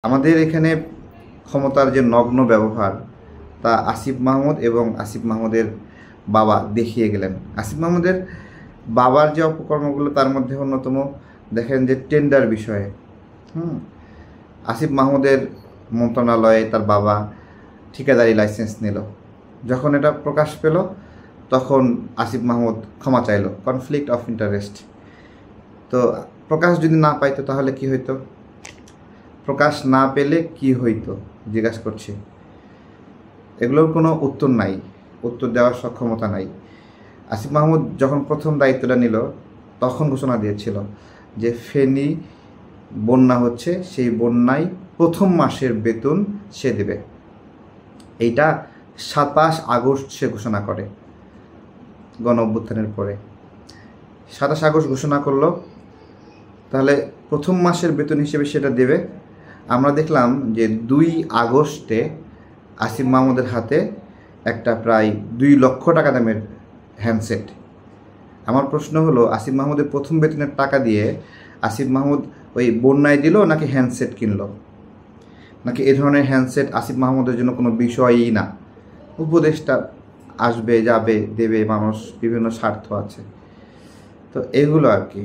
আমাদের এখানে ক্ষমতার যে নগ্ন ব্যবহার তা আসিফ মাহমুদ এবং আসিফ মাহমুদের বাবা দেখিয়ে গেলেন। আসিফ মাহমুদের বাবার যে অপকর্মগুলো তার মধ্যে অন্যতম দেখেন যে টেন্ডার বিষয়ে আসিফ মাহমুদের মন্ত্রণালয়ে তার বাবা ঠিকাদারি লাইসেন্স নিল। যখন এটা প্রকাশ পেল তখন আসিফ মাহমুদ ক্ষমা চাইল, কনফ্লিক্ট অফ ইন্টারেস্ট। তো প্রকাশ যদি না পাইতো তাহলে কি হইতো? প্রকাশ না পেলে কি হইতো জিজ্ঞাসা করছি। এগুলোর কোনো উত্তর নাই, উত্তর দেওয়ার সক্ষমতা নাই। আসিফ মাহমুদ যখন প্রথম দায়িত্বটা নিল তখন ঘোষণা দিয়েছিল যে ফেনী বন্যা হচ্ছে, সেই বন্যায় প্রথম মাসের বেতন সে দেবে। এইটা 27 আগস্ট সে ঘোষণা করে, গণ অভ্যুত্থানের পরে 27 আগস্ট ঘোষণা করলো। তাহলে প্রথম মাসের বেতন হিসেবে সেটা দেবে। আমরা দেখলাম যে 2 আগস্টে আসিফ মাহমুদের হাতে একটা প্রায় 2 লক্ষ টাকা দামের হ্যান্ডসেট। আমার প্রশ্ন হলো, আসিফ মাহমুদের প্রথম বেতনের টাকা দিয়ে আসিফ মাহমুদ ওই বন্যায় দিল নাকি হ্যান্ডসেট কিনলো? নাকি এ ধরনের হ্যান্ডসেট আসিফ মাহমুদের জন্য কোনো বিষয়ই না? উপদেশটা আসবে যাবে দেবে, মানুষ বিভিন্ন স্বার্থ আছে, তো এগুলো আর কি।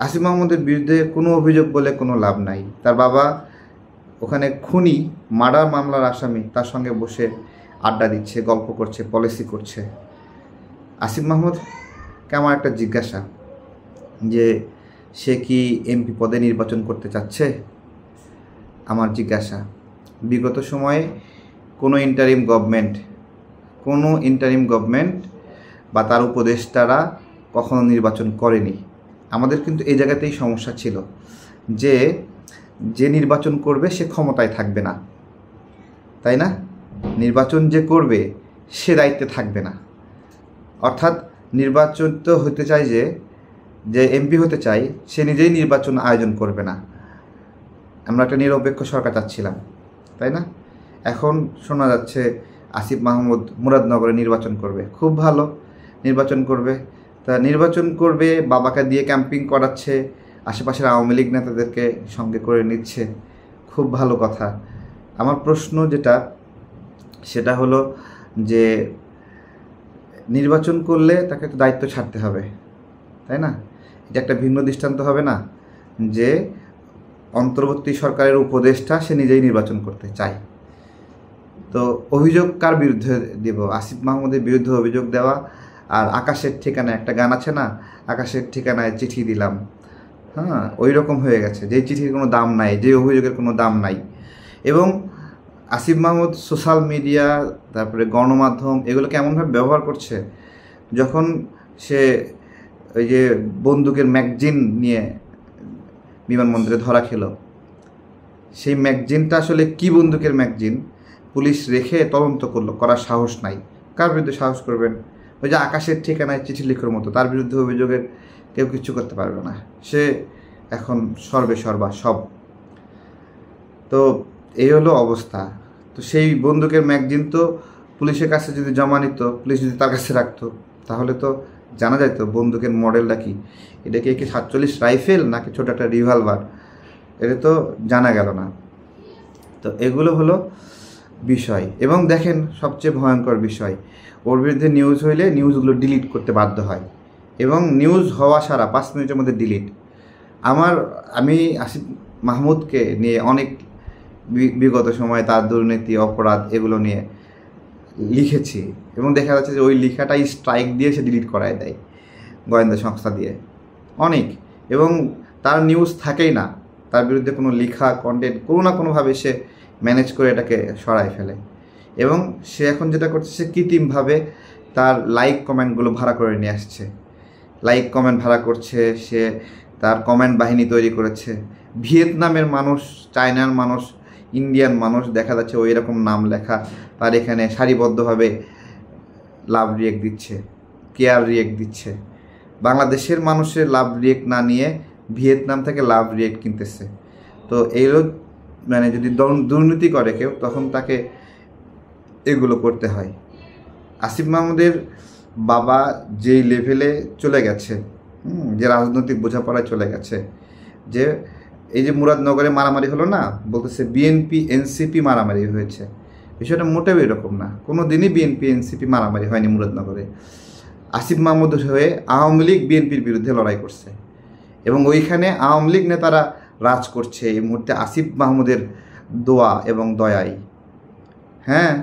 আসিফ মাহমুদের বিরুদ্ধে কোনো অভিযোগ বলে কোনো লাভ নাই। তার বাবা ওখানে খুনি, মার্ডার মামলার আসামি, তার সঙ্গে বসে আড্ডা দিচ্ছে, গল্প করছে, পলিসি করছে। আসিফ মাহমুদকে আমার একটা জিজ্ঞাসা, যে সে কি এমপি পদে নির্বাচন করতে চাচ্ছে? আমার জিজ্ঞাসা। বিগত সময়ে কোনো ইন্টারিম গভর্নমেন্ট বা তার উপদেষ্টারা কখনো নির্বাচন করেনি। আমাদের কিন্তু এই জায়গাতেই সমস্যা ছিল যে যে নির্বাচন করবে সে ক্ষমতায় থাকবে না, তাই না? নির্বাচন যে করবে সে দায়িত্বে থাকবে না। অর্থাৎ নির্বাচন তো হতে চাই, যে এমপি হতে চাই সে নিজেই নির্বাচন আয়োজন করবে না। আমরা একটা নিরপেক্ষ সরকার চাচ্ছিলাম, তাই না? এখন শোনা যাচ্ছে আসিফ মাহমুদ মুরাদনগরে নির্বাচন করবে। খুব ভালো, নির্বাচন করবে। তা নির্বাচন করবে, বাবাকে দিয়ে ক্যাম্পিং করাচ্ছে, আশেপাশের আওয়ামী লীগ নেতাদেরকে সঙ্গে করে নিচ্ছে, খুব ভালো কথা। আমার প্রশ্ন যেটা, সেটা হলো যে নির্বাচন করলে তাকে তো দায়িত্ব ছাড়তে হবে, তাই না? এটা একটা ভিন্ন দৃষ্টান্ত হবে না যে অন্তর্বর্তী সরকারের উপদেষ্টা সে নিজেই নির্বাচন করতে চায়? তো অভিযোগ কার বিরুদ্ধে দেব? আসিফ মাহমুদের বিরুদ্ধে অভিযোগ দেওয়া। আর আকাশের ঠিকানায় একটা গান আছে না, আকাশের ঠিকানায় চিঠি দিলাম, ওই রকম হয়ে গেছে, যেই চিঠির কোনো দাম নাই, যে অভিযোগের কোনো দাম নাই। এবং আসিফ মাহমুদ সোশ্যাল মিডিয়া, তারপরে গণমাধ্যম, এগুলোকে এমনভাবে ব্যবহার করছে, যখন সে ওই যে বন্দুকের ম্যাগজিন নিয়ে বিমানবন্দরে ধরা খেলো, সেই ম্যাগজিনটা আসলে কি বন্দুকের ম্যাগজিন পুলিশ রেখে তদন্ত করার সাহস নাই। কার বিরুদ্ধে সাহস করবেন? ওই যে আকাশের ঠিকানায় চিঠি লিখার মতো, তার বিরুদ্ধে অভিযোগের কেউ কিছু করতে পারবে না। সে এখন সর্বা সব। তো এই হলো অবস্থা। তো সেই বন্দুকের ম্যাগজিন তো পুলিশের কাছে যদি জমা নিত, পুলিশ যদি তার কাছে রাখতো, তাহলে তো জানা যেত বন্দুকের মডেলটা কি। এটা কি 47 রাইফেল নাকি ছোটো একটা রিভলভার, এটা তো জানা গেল না। তো এগুলো হলো বিষয়। এবং দেখেন সবচেয়ে ভয়ঙ্কর বিষয়, ওর বিরুদ্ধে নিউজ হইলে নিউজগুলো ডিলিট করতে বাধ্য হয়, এবং নিউজ হওয়া সারা 5 মিনিটের মধ্যে ডিলিট। আমি আসিফ মাহমুদকে নিয়ে অনেক বিগত সময়ে তার দুর্নীতি, অপরাধ, এগুলো নিয়ে লিখেছি, এবং দেখা যাচ্ছে যে ওই লেখাটাই স্ট্রাইক দিয়ে সে ডিলিট করায় দেয় গোয়েন্দা সংস্থা দিয়ে অনেক। এবং তার নিউজ থাকেই না, তার বিরুদ্ধে কোনো লেখা কন্টেন্ট কোনো না কোনোভাবে সে ম্যানেজ করে এটাকে সরায় ফেলে। এবং সে এখন যেটা করছে, সে কৃত্রিমভাবে তার লাইক কমেন্টগুলো ভাড়া করে নিয়ে আসছে, লাইক কমেন্ট ভাড়া করছে, সে তার কমেন্ট বাহিনী তৈরি করেছে। ভিয়েতনামের মানুষ, চায়নার মানুষ, ইন্ডিয়ান মানুষ দেখা যাচ্ছে ওই রকম নাম লেখা, তার এখানে সারিবদ্ধভাবে লাভ রিয়েক্ট দিচ্ছে, কেয়ার রিয়েক্ট দিচ্ছে। বাংলাদেশের মানুষের লাভ রিয়েক্ট না নিয়ে ভিয়েতনাম থেকে লাভ রিয়েক্ট কিনতেছে। তো এইগুলো মানে যদি দুর্নীতি করে কেউ, তখন তাকে এগুলো করতে হয়। আসিফ মাহমুদের বাবা যেই লেভেলে চলে গেছে, যে রাজনৈতিক বোঝাপড়ায় চলে গেছে, যে এই যে মুরাদনগরে মারামারি হলো না, বলতেছে বিএনপি এনসিপি মারামারি হয়েছে। বিষয়টা মোটেও এরকম না, কোনো দিনই বিএনপি এনসিপি মারামারি হয়নি মুরাদনগরে। আসিফ মাহমুদ হয়ে আওয়ামী লীগ বিএনপির বিরুদ্ধে লড়াই করছে এবং ওইখানে আওয়ামী লীগ নেতারা রাজ করছে এই মুহূর্তে আসিফ মাহমুদের দোয়া এবং দয়াই। হ্যাঁ,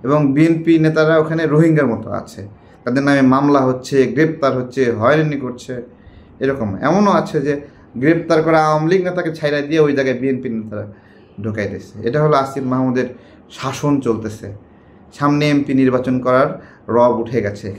এবং বিএনপি নেতারা ওখানে রোহিঙ্গার মতো আছে, তাদের নামে মামলা হচ্ছে, গ্রেপ্তার হচ্ছে, হয়রানি করছে। এরকম এমনও আছে যে গ্রেপ্তার করা আওয়ামী লীগ নেতাকে ছাইড়া দিয়ে ওই জায়গায় বিএনপি নেতারা ঢুকাই দিচ্ছে। এটা হলো আসিফ মাহমুদের শাসন চলতেছে। সামনে এমপি নির্বাচন করার রব উঠে গেছে এখানে।